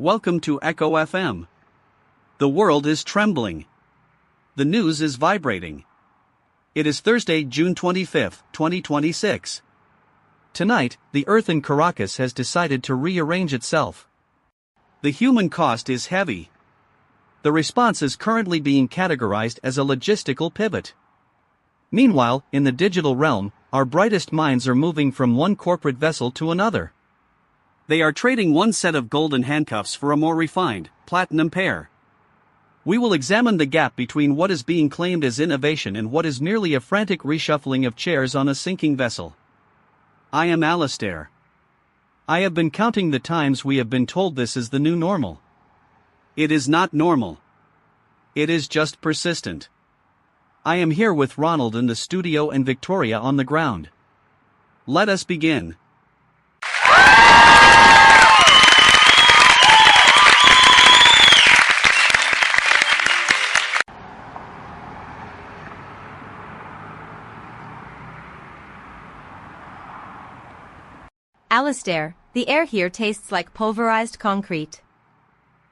Welcome to Echo FM. The world is trembling. The news is vibrating. It is Thursday, June 25, 2026. Tonight, the Earth in Caracas has decided to rearrange itself. The human cost is heavy. The response is currently being categorized as a logistical pivot. Meanwhile, in the digital realm, our brightest minds are moving from one corporate vessel to another. They are trading one set of golden handcuffs for a more refined, platinum pair. We will examine the gap between what is being claimed as innovation and what is merely a frantic reshuffling of chairs on a sinking vessel. I am Alistair. I have been counting the times we have been told this is the new normal. It is not normal. It is just persistent. I am here with Ronald in the studio and Victoria on the ground. Let us begin. Alistair, the air here tastes like pulverized concrete.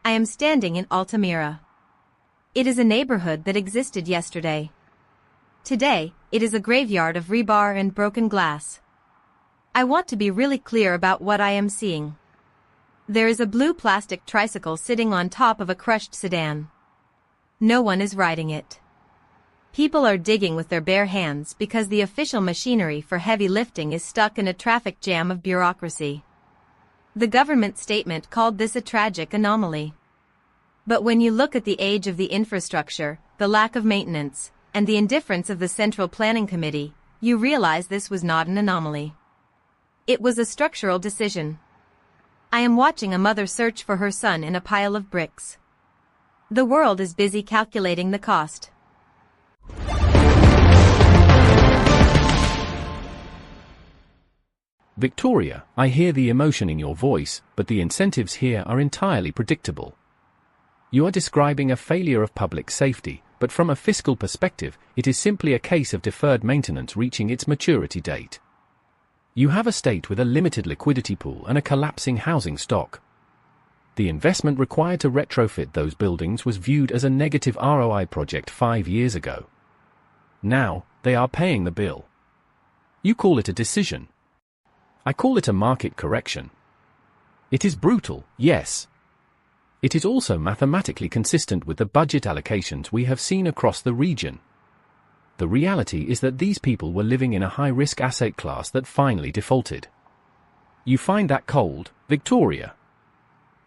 I am standing in Altamira. It is a neighborhood that existed yesterday. Today, it is a graveyard of rebar and broken glass. I want to be really clear about what I am seeing. There is a blue plastic tricycle sitting on top of a crushed sedan. No one is riding it. People are digging with their bare hands because the official machinery for heavy lifting is stuck in a traffic jam of bureaucracy. The government statement called this a tragic anomaly. But when you look at the age of the infrastructure, the lack of maintenance, and the indifference of the Central Planning Committee, you realize this was not an anomaly. It was a structural decision. I am watching a mother search for her son in a pile of bricks. The world is busy calculating the cost. Victoria, I hear the emotion in your voice, but the incentives here are entirely predictable. You are describing a failure of public safety, but from a fiscal perspective, it is simply a case of deferred maintenance reaching its maturity date. You have a state with a limited liquidity pool and a collapsing housing stock. The investment required to retrofit those buildings was viewed as a negative ROI project 5 years ago. Now, they are paying the bill. You call it a decision. I call it a market correction. It is brutal, yes. It is also mathematically consistent with the budget allocations we have seen across the region. The reality is that these people were living in a high-risk asset class that finally defaulted. You find that cold, Victoria.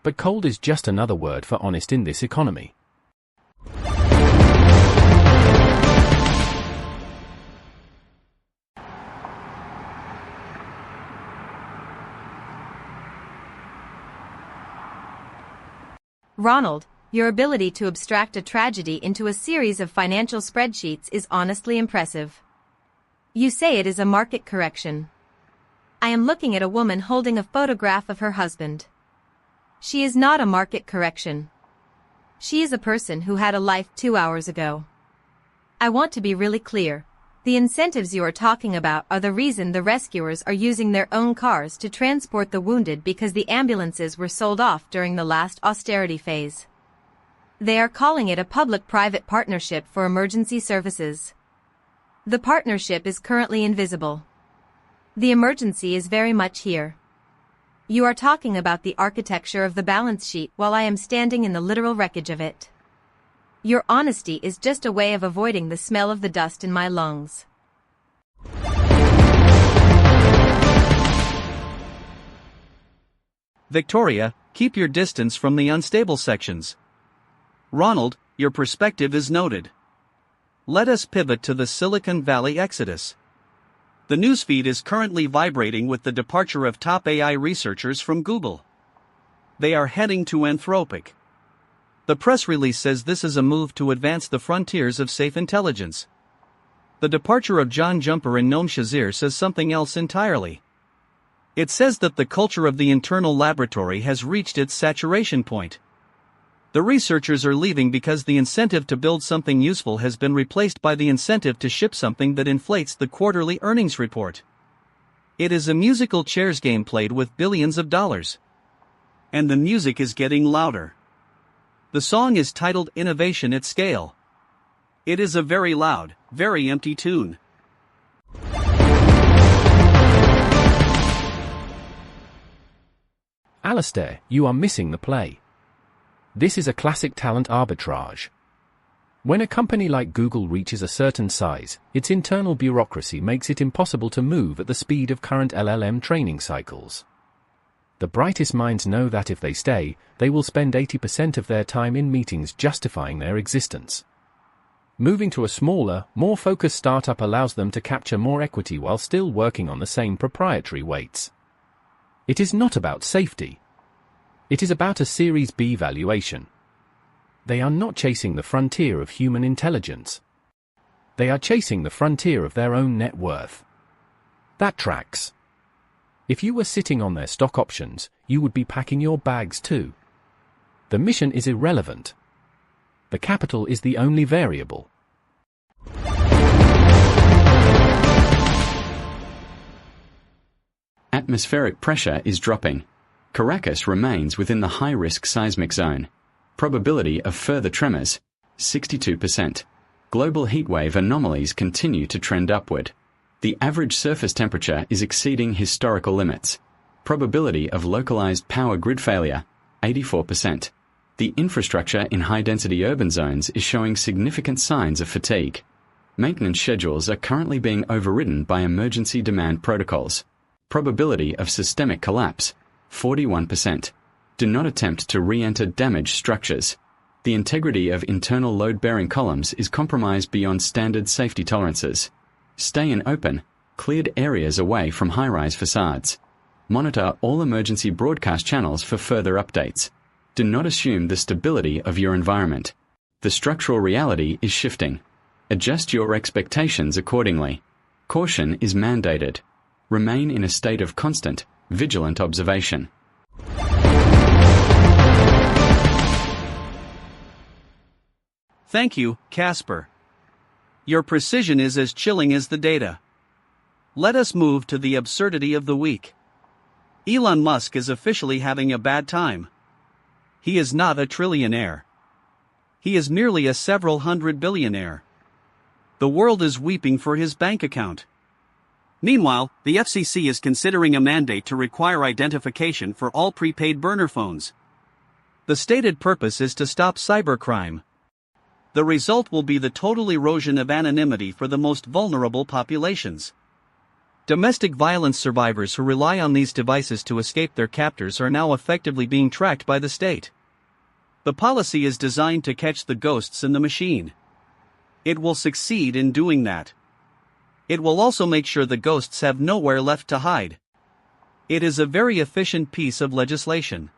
But cold is just another word for honest in this economy. Ronald, your ability to abstract a tragedy into a series of financial spreadsheets is honestly impressive. You say it is a market correction. I am looking at a woman holding a photograph of her husband. She is not a market correction. She is a person who had a life 2 hours ago. I want to be really clear. The incentives you are talking about are the reason the rescuers are using their own cars to transport the wounded because the ambulances were sold off during the last austerity phase. They are calling it a public-private partnership for emergency services. The partnership is currently invisible. The emergency is very much here. You are talking about the architecture of the balance sheet while I am standing in the literal wreckage of it. Your honesty is just a way of avoiding the smell of the dust in my lungs. Victoria, keep your distance from the unstable sections. Ronald, your perspective is noted. Let us pivot to the Silicon Valley exodus. The newsfeed is currently vibrating with the departure of top AI researchers from Google. They are heading to Anthropic. The press release says this is a move to advance the frontiers of safe intelligence. The departure of John Jumper and Noam Shazir says something else entirely. It says that the culture of the internal laboratory has reached its saturation point. The researchers are leaving because the incentive to build something useful has been replaced by the incentive to ship something that inflates the quarterly earnings report. It is a musical chairs game played with billions of dollars. And the music is getting louder. The song is titled Innovation at Scale. It is a very loud, very empty tune. Alistair, you are missing the play. This is a classic talent arbitrage. When a company like Google reaches a certain size, its internal bureaucracy makes it impossible to move at the speed of current LLM training cycles. The brightest minds know that if they stay, they will spend 80% of their time in meetings justifying their existence. Moving to a smaller, more focused startup allows them to capture more equity while still working on the same proprietary weights. It is not about safety. It is about a Series B valuation. They are not chasing the frontier of human intelligence. They are chasing the frontier of their own net worth. That tracks. If you were sitting on their stock options, you would be packing your bags too. The mission is irrelevant. The capital is the only variable. Atmospheric pressure is dropping. Caracas remains within the high-risk seismic zone. Probability of further tremors, 62%. Global heatwave anomalies continue to trend upward. The average surface temperature is exceeding historical limits. Probability of localized power grid failure, 84%. The infrastructure in high-density urban zones is showing significant signs of fatigue. Maintenance schedules are currently being overridden by emergency demand protocols. Probability of systemic collapse, 41%. Do not attempt to re-enter damaged structures. The integrity of internal load-bearing columns is compromised beyond standard safety tolerances. Stay in open, cleared areas away from high-rise facades. Monitor all emergency broadcast channels for further updates. Do not assume the stability of your environment. The structural reality is shifting. Adjust your expectations accordingly. Caution is mandated. Remain in a state of constant, vigilant observation. Thank you, Casper. Your precision is as chilling as the data. Let us move to the absurdity of the week. Elon Musk is officially having a bad time. He is not a trillionaire. He is merely a several hundred billionaire. The world is weeping for his bank account. Meanwhile, the FCC is considering a mandate to require identification for all prepaid burner phones. The stated purpose is to stop cybercrime. The result will be the total erosion of anonymity for the most vulnerable populations. Domestic violence survivors who rely on these devices to escape their captors are now effectively being tracked by the state. The policy is designed to catch the ghosts in the machine. It will succeed in doing that. It will also make sure the ghosts have nowhere left to hide. It is a very efficient piece of legislation.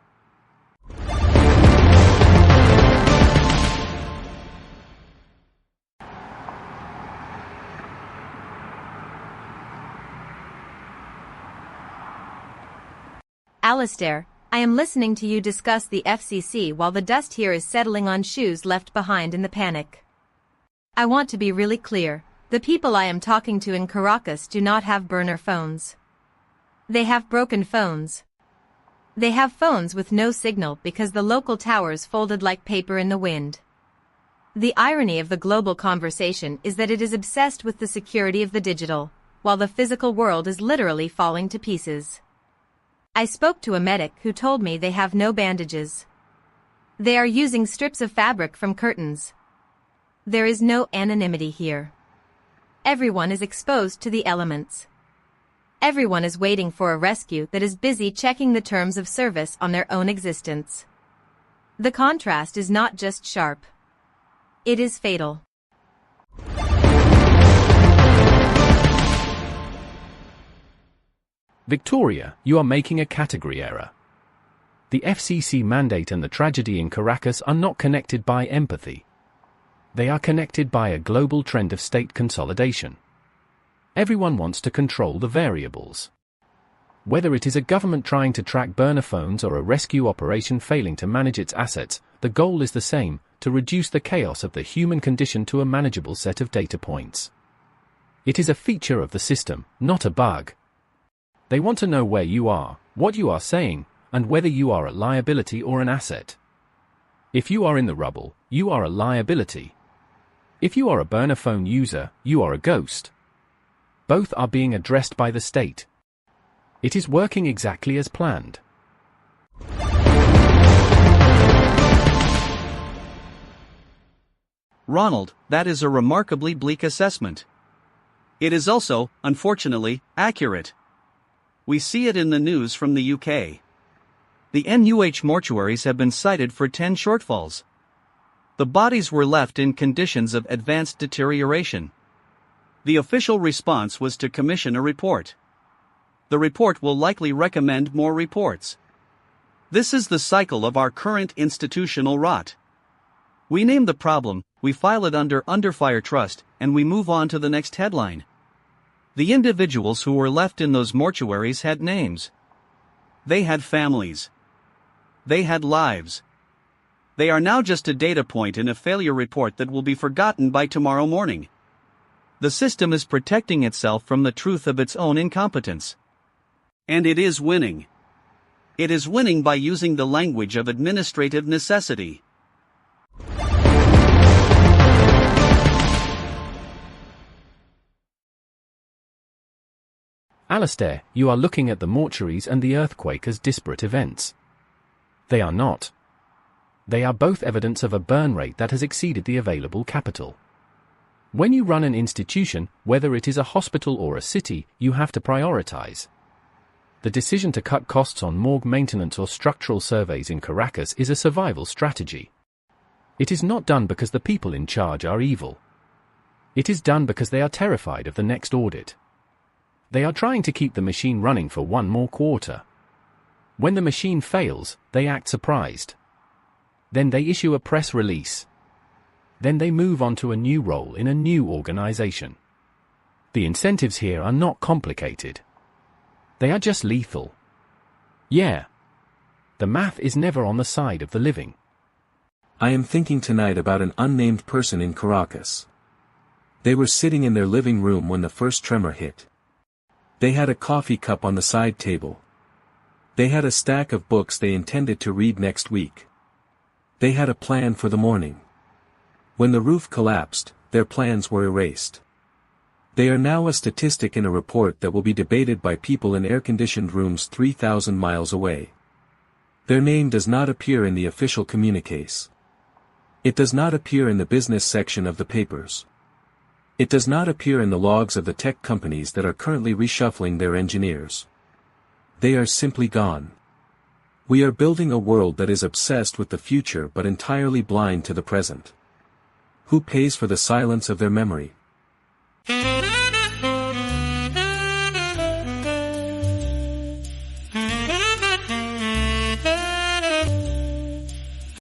Alistair, I am listening to you discuss the FCC while the dust here is settling on shoes left behind in the panic. I want to be really clear. The people I am talking to in Caracas do not have burner phones. They have broken phones. They have phones with no signal because the local towers folded like paper in the wind. The irony of the global conversation is that it is obsessed with the security of the digital, while the physical world is literally falling to pieces. I spoke to a medic who told me they have no bandages. They are using strips of fabric from curtains. There is no anonymity here. Everyone is exposed to the elements. Everyone is waiting for a rescue that is busy checking the terms of service on their own existence. The contrast is not just sharp. It is fatal. Victoria, you are making a category error. The FCC mandate and the tragedy in Caracas are not connected by empathy. They are connected by a global trend of state consolidation. Everyone wants to control the variables. Whether it is a government trying to track burner phones or a rescue operation failing to manage its assets, the goal is the same: to reduce the chaos of the human condition to a manageable set of data points. It is a feature of the system, not a bug. They want to know where you are, what you are saying, and whether you are a liability or an asset. If you are in the rubble, you are a liability. If you are a burner phone user, you are a ghost. Both are being addressed by the state. It is working exactly as planned. Ronald, that is a remarkably bleak assessment. It is also, unfortunately, accurate. We see it in the news from the UK. The NUH mortuaries have been cited for 10 shortfalls. The bodies were left in conditions of advanced deterioration. The official response was to commission a report. The report will likely recommend more reports. This is the cycle of our current institutional rot. We name the problem, we file it under fire trust, and we move on to the next headline. The individuals who were left in those mortuaries had names. They had families. They had lives. They are now just a data point in a failure report that will be forgotten by tomorrow morning. The system is protecting itself from the truth of its own incompetence. And it is winning. It is winning by using the language of administrative necessity. Alistair, you are looking at the mortuaries and the earthquake as disparate events. They are not. They are both evidence of a burn rate that has exceeded the available capital. When you run an institution, whether it is a hospital or a city, you have to prioritize. The decision to cut costs on morgue maintenance or structural surveys in Caracas is a survival strategy. It is not done because the people in charge are evil. It is done because they are terrified of the next audit. They are trying to keep the machine running for one more quarter. When the machine fails, they act surprised. Then they issue a press release. Then they move on to a new role in a new organization. The incentives here are not complicated. They are just lethal. Yeah. The math is never on the side of the living. I am thinking tonight about an unnamed person in Caracas. They were sitting in their living room when the first tremor hit. They had a coffee cup on the side table. They had a stack of books they intended to read next week. They had a plan for the morning. When the roof collapsed, their plans were erased. They are now a statistic in a report that will be debated by people in air-conditioned rooms 3,000 miles away. Their name does not appear in the official communiques. It does not appear in the business section of the papers. It does not appear in the logs of the tech companies that are currently reshuffling their engineers. They are simply gone. We are building a world that is obsessed with the future but entirely blind to the present. Who pays for the silence of their memory?